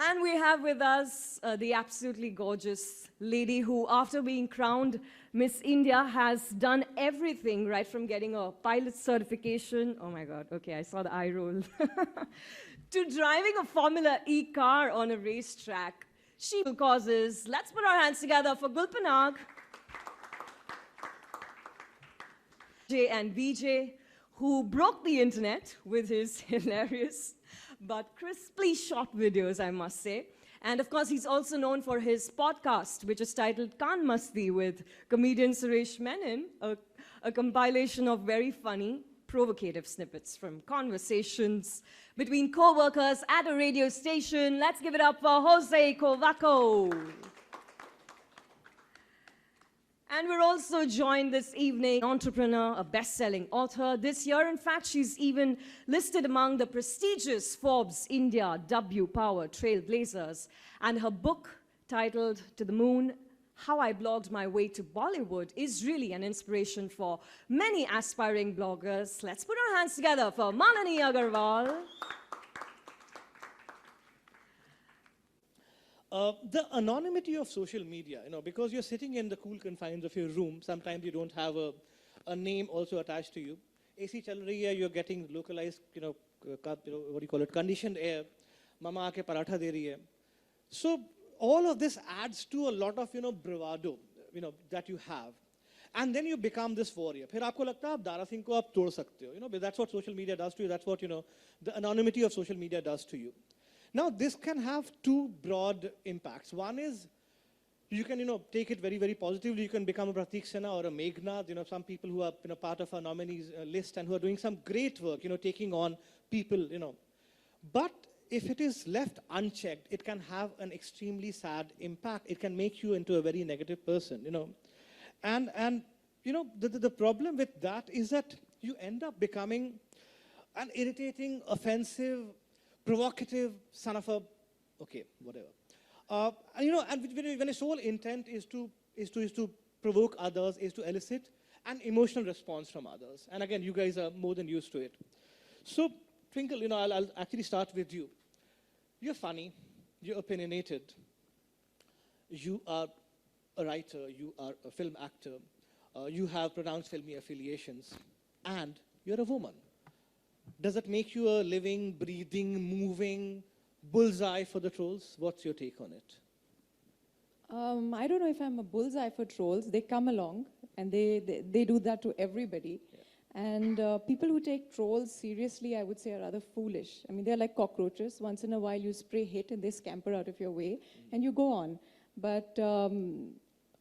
And we have with us the absolutely gorgeous lady who, after being crowned Miss India, has done everything, right from getting a pilot certification, oh my God, okay, I saw the eye roll, to driving a Formula E car on a racetrack. She causes. Let's put our hands together for Gulpanag, Jay and VJ, who broke the internet with his hilarious but crisply shot videos, I must say. And of course, he's also known for his podcast, which is titled Kaan Masti with comedian Suresh Menon, a compilation of very funny, provocative snippets from conversations between co-workers at a radio station. Let's give it up for Jose Covaco. And we're also joined this evening, entrepreneur, a best-selling author. This year, in fact, she's even listed among the prestigious Forbes India W Power Trailblazers. And her book, titled To the Moon, How I Blogged My Way to Bollywood, is really an inspiration for many aspiring bloggers. Let's put our hands together for Malini Agarwal. The anonymity of social media, because you're sitting in the cool confines of your room, sometimes you don't have a name also attached to you. AC chal rahi hai, you're getting localized, what do you call it, conditioned air. Mama aake paratha de rahi hai. So all of this adds to a lot of, bravado, that you have. And then you become this warrior. Phir aapko lagta hai, aap Dara Singh ko aap tod sakte ho. That's what social media does to you. That's what, the anonymity of social media does to you. Now, this can have two broad impacts. One is you can, take it very, very positively. You can become a Pratik Sinha or a Meghnad, some people who are, part of our nominees list and who are doing some great work, taking on people, But if it is left unchecked, it can have an extremely sad impact. It can make you into a very negative person, And the problem with that is that you end up becoming an irritating, offensive, provocative son of a, okay, whatever. And when its sole intent is to provoke others, is to elicit an emotional response from others. And again, you guys are more than used to it. So, Twinkle, I'll actually start with you. You're funny, you're opinionated, you are a writer, you are a film actor, you have pronounced filmy affiliations, and you're a woman. Does that make you a living, breathing, moving bullseye for the trolls? What's your take on it? I don't know if I'm a bullseye for trolls. They come along and they do that to everybody. Yeah. And people who take trolls seriously, I would say, are rather foolish. I mean, they're like cockroaches. Once in a while, you spray hate and they scamper out of your way, and you go on. But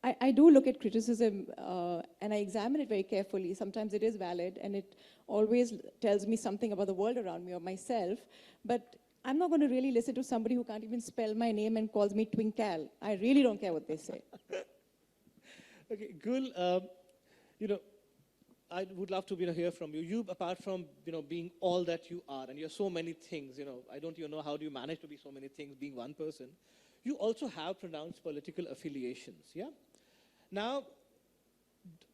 I do look at criticism and I examine it very carefully. Sometimes it is valid and it always tells me something about the world around me or myself. But I'm not going to really listen to somebody who can't even spell my name and calls me Twinkle. I really don't care what they say. Okay, Gul, I would love to hear from you. You, apart from being all that you are, and you're so many things, I don't even know how do you manage to be so many things being one person. You also have pronounced political affiliations, yeah? Now,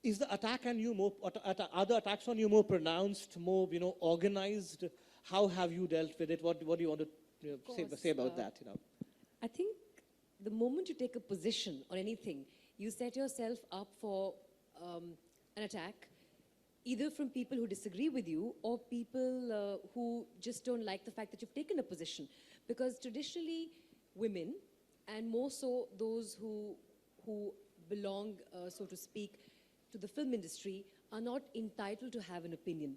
is the attack on you more, are the attacks on you more pronounced, more, organized? How have you dealt with it? What do you want to say about that, I think the moment you take a position on anything, you set yourself up for an attack, either from people who disagree with you or people who just don't like the fact that you've taken a position. Because traditionally, women, and more so those who belong, so to speak, to the film industry, are not entitled to have an opinion.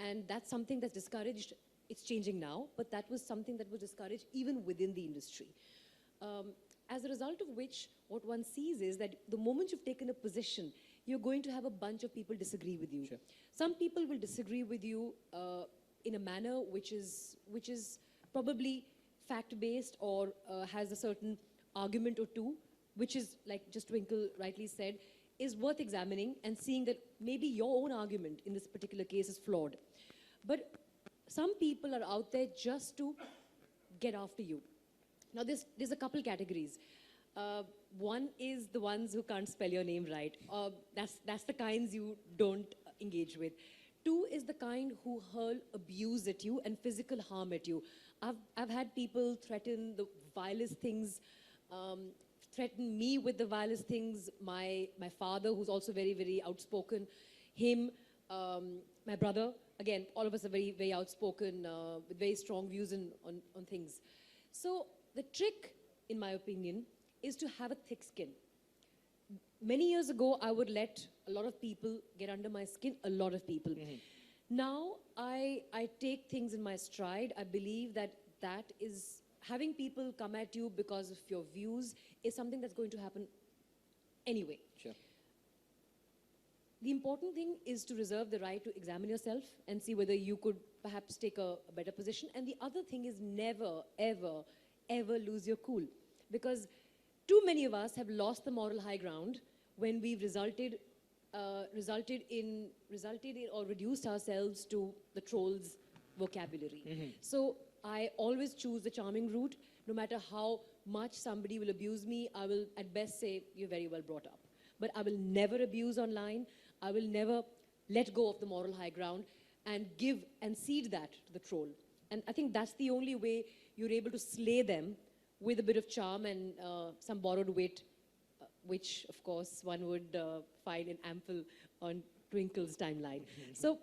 And that's something that's discouraged. It's changing now, but that was something that was discouraged even within the industry. As a result of which, what one sees is that the moment you've taken a position, you're going to have a bunch of people disagree with you. Sure. Some people will disagree with you in a manner which is probably fact-based or has a certain argument or two, which is, like just Twinkle rightly said, is worth examining and seeing that maybe your own argument in this particular case is flawed. But some people are out there just to get after you. Now, there's a couple categories. One is the ones who can't spell your name right. That's the kinds you don't engage with. Two is the kind who hurl abuse at you and physical harm at you. I've had people threaten the vilest things, threaten me with the vilest things. My father, who's also very, very outspoken, him, my brother, again, all of us are very, very outspoken, with very strong views on things. So the trick, in my opinion, is to have a thick skin. Many years ago, I would let a lot of people get under my skin, a lot of people. Now, I take things in my stride. I believe that is, having people come at you because of your views is something that's going to happen anyway. Sure. The important thing is to reserve the right to examine yourself and see whether you could perhaps take a better position. And the other thing is never, ever, ever lose your cool. Because too many of us have lost the moral high ground when we've resulted in or reduced ourselves to the trolls' vocabulary. So I always choose the charming route. No matter how much somebody will abuse me, I will at best say, you're very well brought up. But I will never abuse online. I will never let go of the moral high ground and give and cede that to the troll. And I think that's the only way you're able to slay them, with a bit of charm and some borrowed wit, which, of course, one would find in ample on Twinkle's timeline. So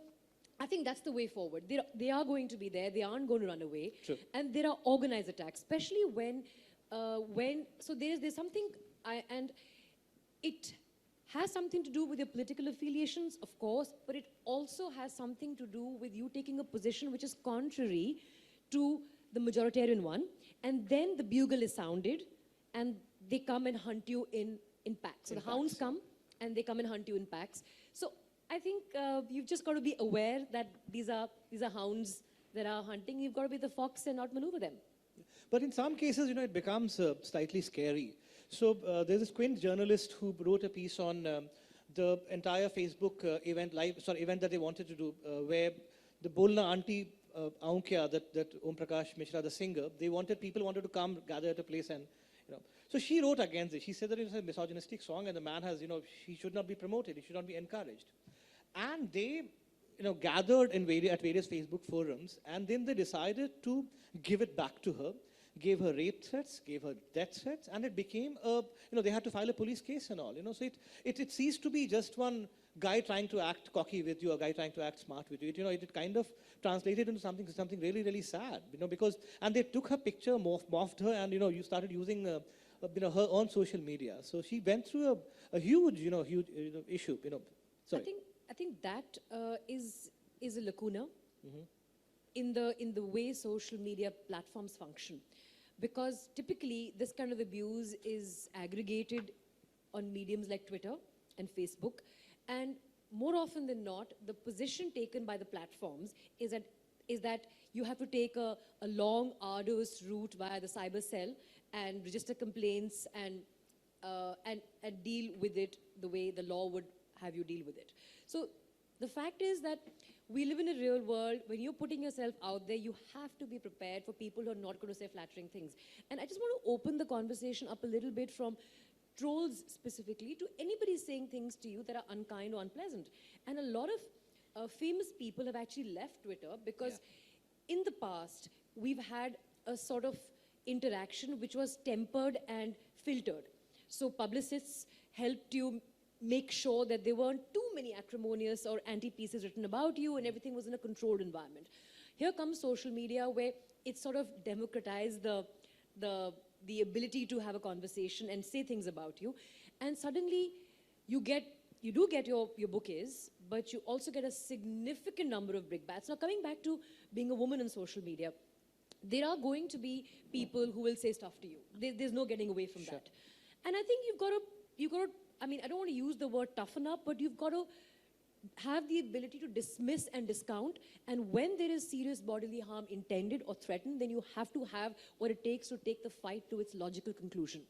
I think that's the way forward. They are going to be there. They aren't going to run away. True. And there are organized attacks, especially when so there's something, and it has something to do with your political affiliations, of course, but it also has something to do with you taking a position which is contrary to the majoritarian one, and then the bugle is sounded, and they come and hunt you in packs. So the hounds come, and they come and hunt you in packs. So I think you've just got to be aware that these are hounds that are hunting. You've got to be the fox and outmaneuver them. But in some cases, it becomes slightly scary. So there's this Quint journalist who wrote a piece on the entire Facebook event that they wanted to do, where the Bolna Auntie Aun Kya, that Om Prakash Mishra, the singer, people wanted to come gather at a place and, So she wrote against it. She said that it's a misogynistic song and the man has, he should not be promoted, he should not be encouraged. And they, gathered at various Facebook forums, and then they decided to give it back to her, gave her rape threats, gave her death threats, and it became they had to file a police case and all, So it ceased to be just one guy trying to act cocky with you, a guy trying to act smart with you. It kind of translated into something really, really sad, and they took her picture, morphed her, and, you started using, her on social media. So she went through a huge, issue, Sorry. I think that is a lacuna in the way social media platforms function, because typically this kind of abuse is aggregated on mediums like Twitter and Facebook, and more often than not, the position taken by the platforms is that you have to take a long, arduous route via the cyber cell and register complaints and deal with it the way the law would have you deal with it. So the fact is that we live in a real world. When you're putting yourself out there, you have to be prepared for people who are not going to say flattering things. And I just want to open the conversation up a little bit from trolls specifically to anybody saying things to you that are unkind or unpleasant. And a lot of famous people have actually left Twitter because in the past, we've had a sort of interaction which was tempered and filtered. So publicists helped you make sure that there weren't too many acrimonious or anti-pieces written about you and everything was in a controlled environment. Here comes social media where it sort of democratized the ability to have a conversation and say things about you. And suddenly you do get your bouquets, but you also get a significant number of brickbats. Now coming back to being a woman in social media, there are going to be people who will say stuff to you. There's no getting away from that. And I think you've got to, I mean, I don't want to use the word toughen up, but you've got to have the ability to dismiss and discount. And when there is serious bodily harm intended or threatened, then you have to have what it takes to take the fight to its logical conclusion.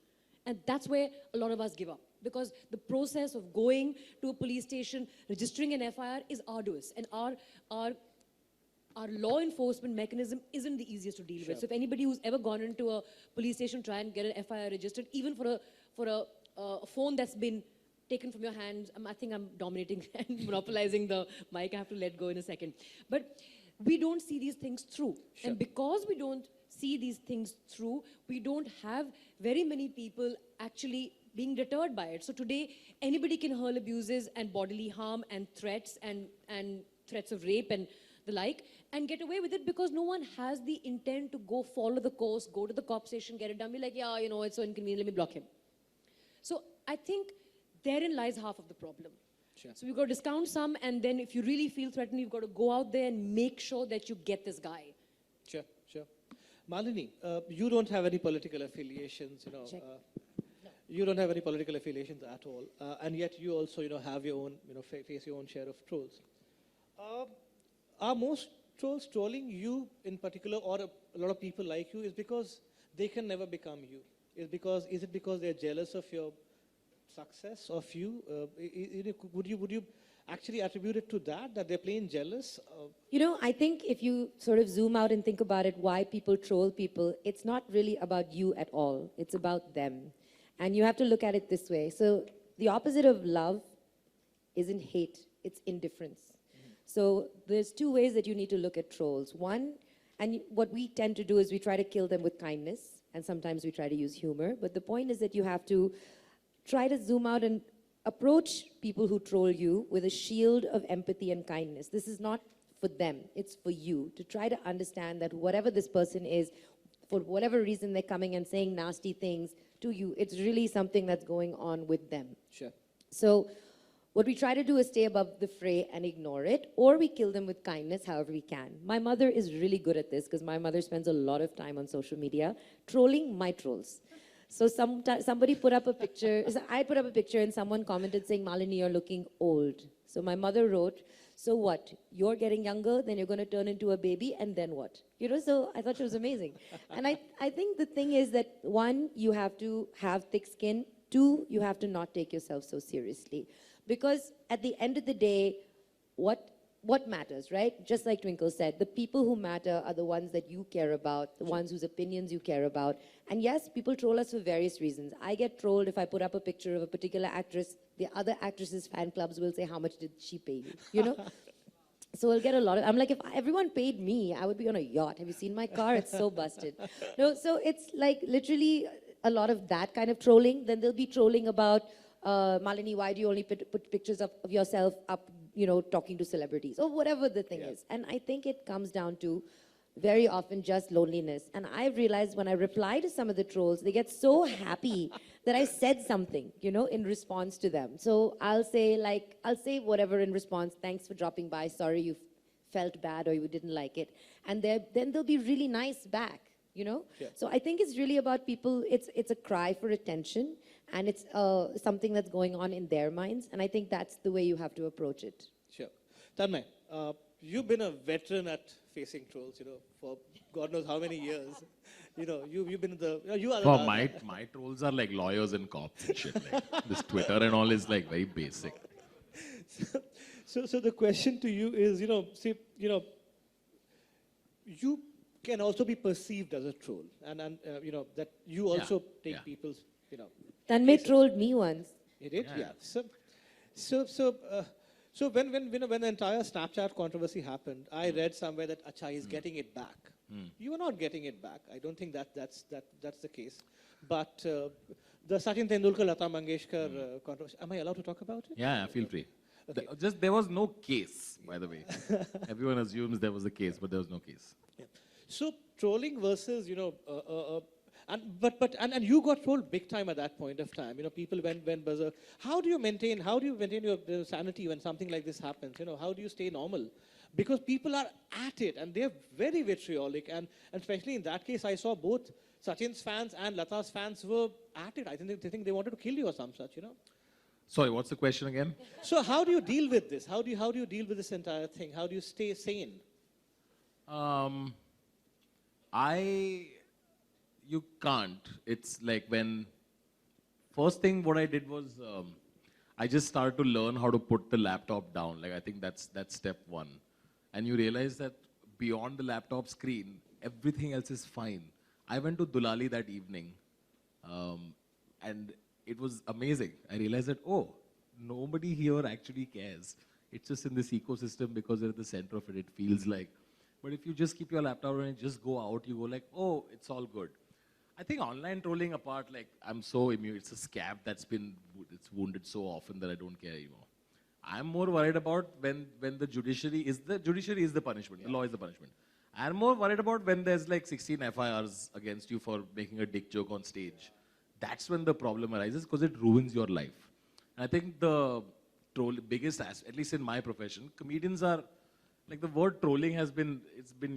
And that's where a lot of us give up, because the process of going to a police station, registering an FIR is arduous. And our law enforcement mechanism isn't the easiest to deal with. So if anybody who's ever gone into a police station, try and get an FIR registered, even for a phone that's been taken from your hands. I think I'm dominating and monopolizing the mic. I have to let go in a second. But we don't see these things through. Sure. And because we don't see these things through, we don't have very many people actually being deterred by it. So today, anybody can hurl abuses and bodily harm and threats and threats of rape and the like, and get away with it because no one has the intent to go follow the course, go to the cop station, get it done, be like, yeah, you know, it's so inconvenient, let me block him. So I think therein lies half of the problem. Sure. So we've got to discount some, and then if you really feel threatened, you've got to go out there and make sure that you get this guy. Sure, sure. Malini, you don't have any political affiliations, Check. You don't have any political affiliations at all, and yet you also, have your own, face your own share of trolls. Are most trolls trolling you in particular, or a lot of people like you, is because they can never become you? Is it because they're jealous of your success of you? Would you actually attribute it to that they're plain jealous? You know, I think if you sort of zoom out and think about it, why people troll people, it's not really about you at all. It's about them. And you have to look at it this way. So the opposite of love isn't hate, it's indifference. So there's two ways that you need to look at trolls. One, and what we tend to do is we try to kill them with kindness, and sometimes we try to use humor. But the point is that you have to try to zoom out and approach people who troll you with a shield of empathy and kindness. This is not for them, it's for you to try to understand that whatever this person is, for whatever reason they're coming and saying nasty things to you, it's really something that's going on with them. Sure. So what we try to do is stay above the fray and ignore it, or we kill them with kindness however we can. My mother is really good at this because my mother spends a lot of time on social media trolling my trolls. So somebody put up a picture, I put up a picture and someone commented saying, Malini, you're looking old. So my mother wrote, so what? You're getting younger, then you're going to turn into a baby, and then what? You know, so I thought it was amazing. And I think the thing is that, one, you have to have thick skin. Two, you have to not take yourself so seriously. Because at the end of the day, what matters, right? Just like Twinkle said, the people who matter are the ones that you care about, the ones whose opinions you care about. And yes, people troll us for various reasons. I get trolled if I put up a picture of a particular actress. The other actresses' fan clubs will say, how much did she pay you? You know? So we'll get a lot of, I'm like, if everyone paid me, I would be on a yacht. Have you seen my car? It's so busted. No, so it's like literally a lot of that kind of trolling. Then they'll be trolling about, Malini, why do you only put pictures of yourself up, you know, talking to celebrities, or whatever the thing is. And I think it comes down to very often just loneliness. And I've realized when I reply to some of the trolls, they get so happy that I said something, you know, in response to them. So I'll say whatever in response, thanks for dropping by, sorry you felt bad or you didn't like it. And then they'll be really nice back, you know? Yeah. So I think it's really about people, it's a cry for attention, and it's something that's going on in their minds. And I think that's the way you have to approach it. Sure. Tanmay, you've been a veteran at facing trolls, you know, for God knows how many years. You know, you've been you are the Oh, last- my trolls are like lawyers and cops and shit. Like, this Twitter and all is like very basic. So the question to you is, you can also be perceived as a troll, and that you also take yeah. people's, Tanmay cases. trolled me once. You did, Yeah. yeah. So when the entire Snapchat controversy happened, I read somewhere that Acha is getting it back. You are not getting it back. I don't think that's the case. But the Sachin Tendulkar Lata Mangeshkar controversy, am I allowed to talk about it? Yeah, feel free. Okay. There was no case, by the way. Everyone assumes there was a case, but there was no case. Yeah. So trolling versus, and you got trolled big time at that point of time. You know, people went berserk. How do you maintain your sanity when something like this happens? You know, how do you stay normal? Because people are at it and they're very vitriolic, and especially in that case, I saw both Sachin's fans and Lata's fans were at it. I think they wanted to kill you or some such, you know. Sorry, what's the question again? So how do you deal with this? How do you deal with this entire thing? How do you stay sane? You can't. It's like first thing what I did was, I just started to learn how to put the laptop down. Like, I think that's step one. And you realize that beyond the laptop screen, everything else is fine. I went to Dulali that evening, and it was amazing. I realized that, oh, nobody here actually cares. It's just in this ecosystem because they're at the center of it, it feels like. But if you just keep your laptop and just go out, you go like, oh, it's all good. I think online trolling apart, like, I'm so immune. It's a scab it's wounded so often that I don't care anymore. I'm more worried about when the judiciary is the punishment. The law is the punishment. I'm more worried about when there's like 16 FIRs against you for making a dick joke on stage. That's when the problem arises because it ruins your life. And I think the biggest at least in my profession, comedians are, like the word trolling it's been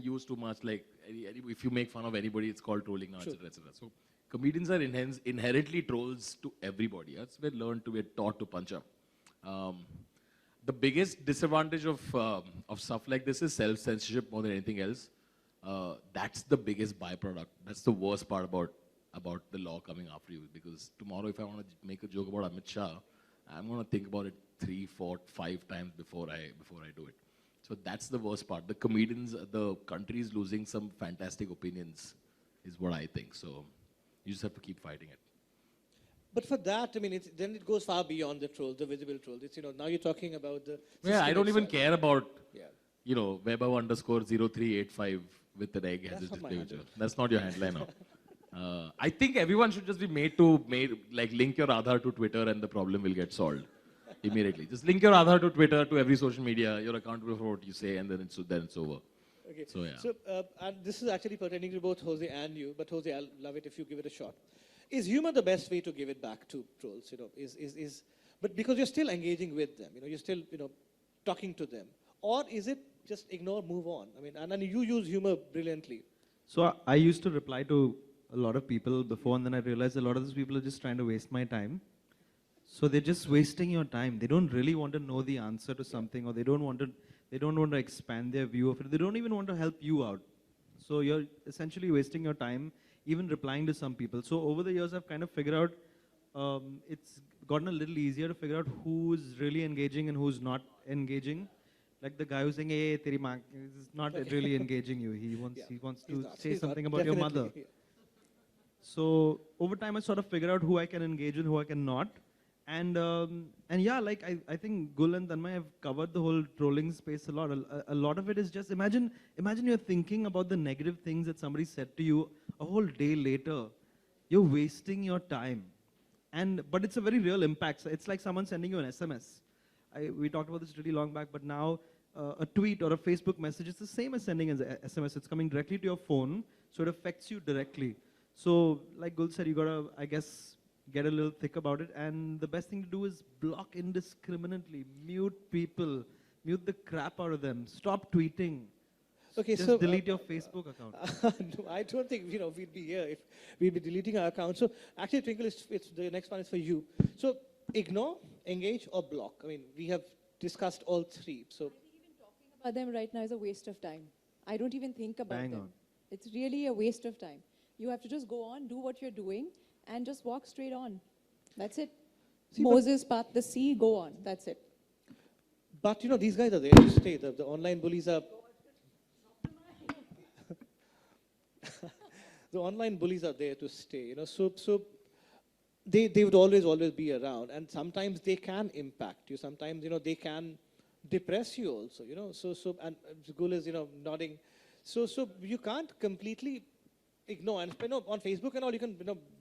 used too much. Like if you make fun of anybody, it's called trolling now, etc., etc. So comedians are inherently trolls to everybody. We're taught to punch up. The biggest disadvantage of stuff like this is self-censorship more than anything else. That's the biggest byproduct. That's the worst part about the law coming after you. Because tomorrow, if I want to make a joke about Amit Shah, I'm going to think about it 3, 4, 5 times before I do it. So that's the worst part. The comedians, the country is losing some fantastic opinions, is what I think. So you just have to keep fighting it. But for that, I mean, then it goes far beyond the trolls, the visible trolls. It's, now you're talking about the Yeah, I don't even itself. care about, Yeah. Weber_0385 with an egg has That's his not my display handle. picture. That's not your handle, I know. I think everyone should just be made like link your Aadhaar to Twitter and the problem will get solved immediately. Just link your Aadhaar to Twitter, to every social media. You're accountable for what you say, and then it's over. Okay. So, yeah. So, and this is actually pertaining to both Jose and you, but Jose, I'll love it if you give it a shot. Is humor the best way to give it back to trolls? But because you're still engaging with them, you're still, talking to them, or is it just ignore, move on? I mean, and you use humor brilliantly. So I used to reply to a lot of people before, and then I realized a lot of these people are just trying to waste my time. So they're just wasting your time. They don't really want to know the answer to something, or they don't want to expand their view of it. They don't even want to help you out. So you're essentially wasting your time, even replying to some people. So over the years, I've kind of figured out, it's gotten a little easier to figure out who's really engaging and who's not engaging. Like the guy who's saying, "Hey, teri maa," is not really engaging you. He wants to say something about your mother. Yeah. So over time, I sort of figured out who I can engage with, who I cannot. And yeah, like I think Gul and Tanmay have covered the whole trolling space a lot. A lot of it is just imagine you're thinking about the negative things that somebody said to you a whole day later. You're wasting your time. But it's a very real impact. So it's like someone sending you an SMS. We talked about this really long back, but now a tweet or a Facebook message is the same as sending an SMS. It's coming directly to your phone, so it affects you directly. So like Gul said, you gotta, I guess, get a little thick about it. And the best thing to do is block indiscriminately, mute people, mute the crap out of them, stop tweeting. Okay, Just so delete your Facebook account. no, I don't think we'd be here if we'd be deleting our account. So actually, Twinkle, it's the next one is for you. So ignore, engage, or block. I mean, we have discussed all three. So About them right now is a waste of time. I don't even think about Bang them. on. It's really a waste of time. You have to just go on, do what you're doing, and just walk straight on. That's it. See, Moses part the sea, go on. That's it. but these guys are there to stay. The online bullies are. The online bullies are there to stay. So they would always be around, and sometimes they can impact you. Sometimes they can depress you also. So and Gul is nodding. So you can't completely ignore. And on Facebook and all, you can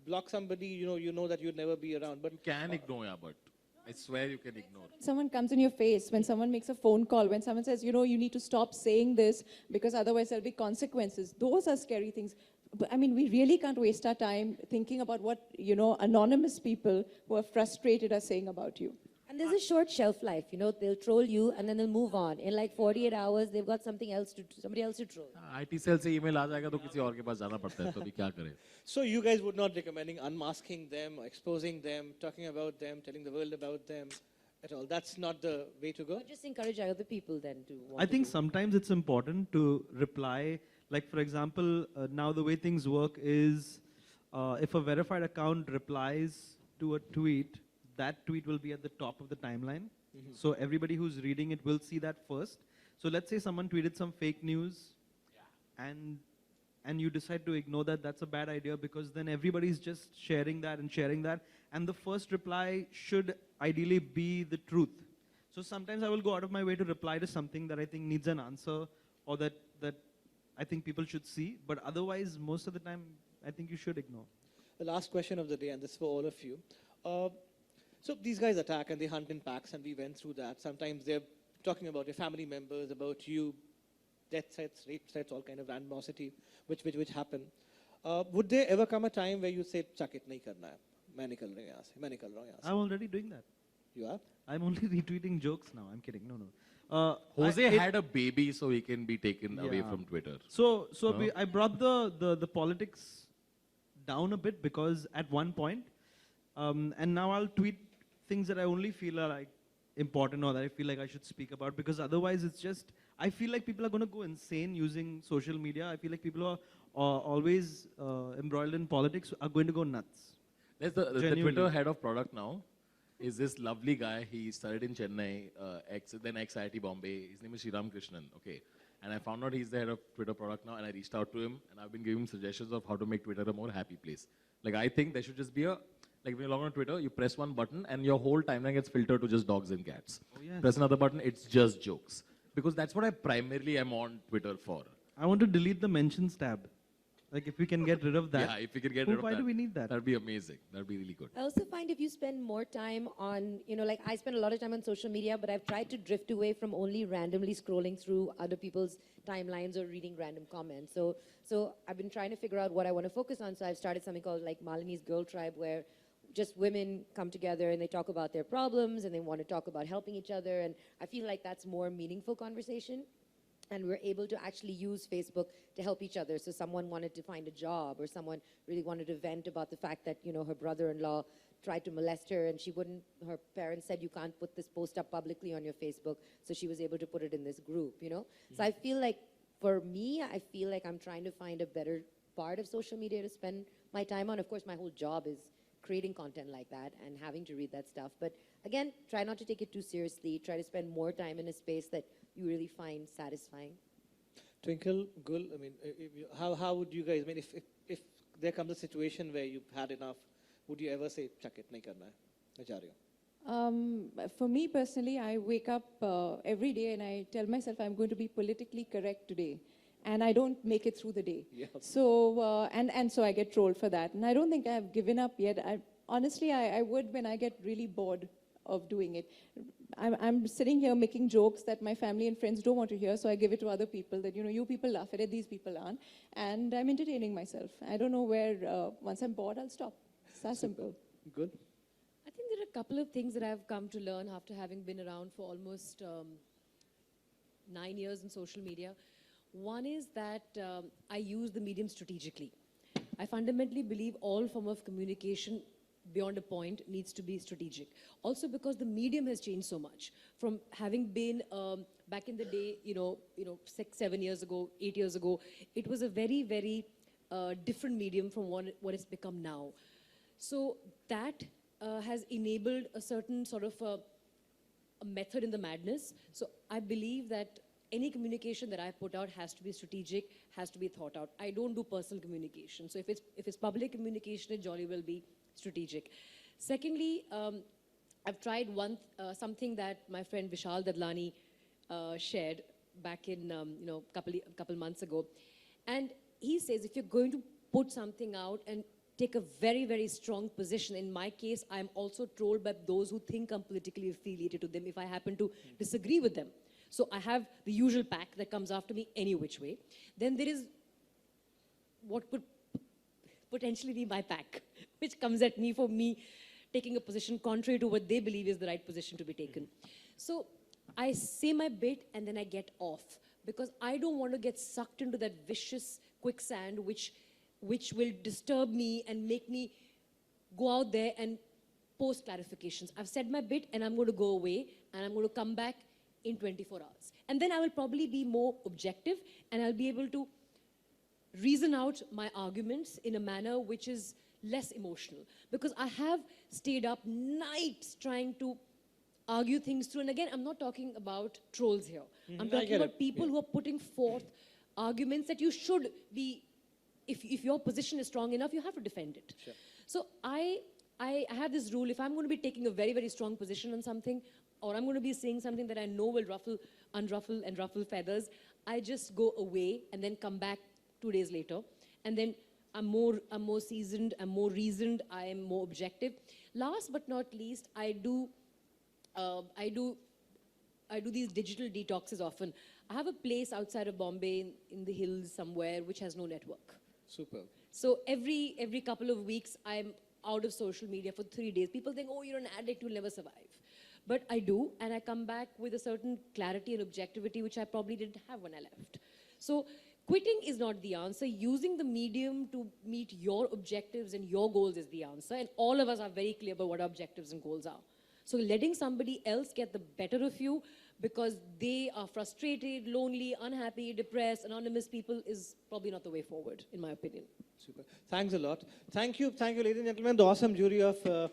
block somebody. You know that you'd never be around. But You can ignore, yeah, but I swear you can ignore. Someone comes in your face, when someone makes a phone call, when someone says, you need to stop saying this because otherwise there'll be consequences. Those are scary things. But, I mean, we really can't waste our time thinking about what, anonymous people who are frustrated are saying about you. And there's a short shelf life, they'll troll you and then they'll move on. In like 48 hours, they've got somebody else to troll. IT cell से email आ जाएगा तो किसी और के पास जाना पड़ता है तो अभी क्या करें? so you guys would not recommending unmasking them, or exposing them, talking about them, telling the world about them at all. That's not the way to go. Or just encourage other people then to want I to think do. sometimes it's important to reply. Like, for example, now the way things work is if a verified account replies to a tweet, that tweet will be at the top of the timeline. So everybody who's reading it will see that first. So let's say someone tweeted some fake news and and you decide to ignore that, that's a bad idea, because then everybody's just sharing that and sharing that. And the first reply should ideally be the truth. So sometimes I will go out of my way to reply to something that I think needs an answer, or that I think people should see. But otherwise, most of the time, I think you should ignore. The last question of the day, and this is for all of you. So these guys attack and they hunt in packs, and we went through that. Sometimes they're talking about your family members, about you, death threats, rape threats, all kind of animosity, which happen. Would there ever come a time where you say, "Chuck it, nahi karna hai. Main nikal raha hu yahan se. Main nikal raha hu yahan se." I'm already doing that. You are? I'm only retweeting jokes now. I'm kidding. No. Jose had a baby, so he can be taken away Yeah. from Twitter. So No? I brought the politics down a bit, because at one point, and now I'll tweet things that I only feel are like important, or that I feel like I should speak about, because otherwise it's just, I feel like people are going to go insane using social media. I feel like people who are always embroiled in politics are going to go nuts. There's the Genuinely. Twitter head of product now is this lovely guy. He studied in Chennai, then ex-IIT Bombay. His name is Sriram Krishnan. Okay. And I found out he's the head of Twitter product now, and I reached out to him, and I've been giving him suggestions of how to make Twitter a more happy place. Like, I think there should just be like when you log on Twitter, you press one button, and your whole timeline gets filtered to just dogs and cats. Oh, yes. Press another button, it's just jokes. Because that's what I primarily am on Twitter for. I want to delete the mentions tab. Like, if we can get rid of that. Yeah, if you could get rid of Why that. do we need that? That'd be amazing. That'd be really good. I also find if you spend more time on, like I spend a lot of time on social media, but I've tried to drift away from only randomly scrolling through other people's timelines or reading random comments. So I've been trying to figure out what I want to focus on. So I've started something called like Malini's Girl Tribe, where just women come together and they talk about their problems and they want to talk about helping each other. And I feel like that's more meaningful conversation. And we're able to actually use Facebook to help each other. So someone wanted to find a job, or someone really wanted to vent about the fact that, her brother-in-law tried to molest her, and her parents said, you can't put this post up publicly on your Facebook. So she was able to put it in this group, So I feel like, for me, I feel like I'm trying to find a better part of social media to spend my time on. Of course, my whole job is creating content like that and having to read that stuff. But again, try not to take it too seriously. Try to spend more time in a space that you really find satisfying. Twinkle, Gul, I mean, how would you guys, I mean, if there comes a situation where you've had enough, would you ever say, "Chuck it, nahi karna hai"? Acharya. For me personally, I wake up every day and I tell myself I'm going to be politically correct today. And I don't make it through the day. Yeah. So, and so I get trolled for that. And I don't think I've given up yet. Honestly, I would when I get really bored of doing it. I'm sitting here making jokes that my family and friends don't want to hear, so I give it to other people that, you people laugh at it, these people aren't. And I'm entertaining myself. I don't know where, once I'm bored, I'll stop. It's that simple. Good. I think there are a couple of things that I've come to learn after having been around for almost 9 years in social media. One is that I use the medium strategically. I fundamentally believe all form of communication beyond a point needs to be strategic. Also because the medium has changed so much. From having been back in the day, 6, 7 years ago, 8 years ago, it was a very, very different medium from what it's become now. So that has enabled a certain sort of a method in the madness. So I believe that any communication that I put out has to be strategic, has to be thought out. I don't do personal communication. So if it's public communication, it jolly will be strategic. Secondly, I've tried something that my friend Vishal Dadlani shared back in couple months ago. And he says if you're going to put something out and take a very, very strong position, in my case, I'm also trolled by those who think I'm politically affiliated to them if I happen to disagree with them. So I have the usual pack that comes after me any which way. Then there is what could potentially be my pack, which comes at me for me taking a position contrary to what they believe is the right position to be taken. So I say my bit and then I get off, because I don't want to get sucked into that vicious quicksand which will disturb me and make me go out there and post clarifications. I've said my bit and I'm going to go away and I'm going to come back in 24 hours. And then I will probably be more objective and I'll be able to reason out my arguments in a manner which is less emotional. Because I have stayed up nights trying to argue things through. And again, I'm not talking about trolls here. I'm talking about people who are putting forth arguments that you should be if your position is strong enough, you have to defend it. Sure. So I have this rule, if I'm going to be taking a very, very strong position on something, or I'm going to be saying something that I know will unruffle and ruffle feathers, I just go away and then come back 2 days later. And then I'm more seasoned, I'm more reasoned, I am more objective. Last but not least, I do these digital detoxes often. I have a place outside of Bombay in the hills somewhere which has no network. Superb. So every couple of weeks, I'm out of social media for 3 days. People think, oh, you're an addict, you'll never survive. But I do, and I come back with a certain clarity and objectivity, which I probably didn't have when I left. So quitting is not the answer. Using the medium to meet your objectives and your goals is the answer. And all of us are very clear about what our objectives and goals are. So letting somebody else get the better of you because they are frustrated, lonely, unhappy, depressed, anonymous people is probably not the way forward, in my opinion. Super. Thanks a lot. Thank you, ladies and gentlemen, the awesome jury of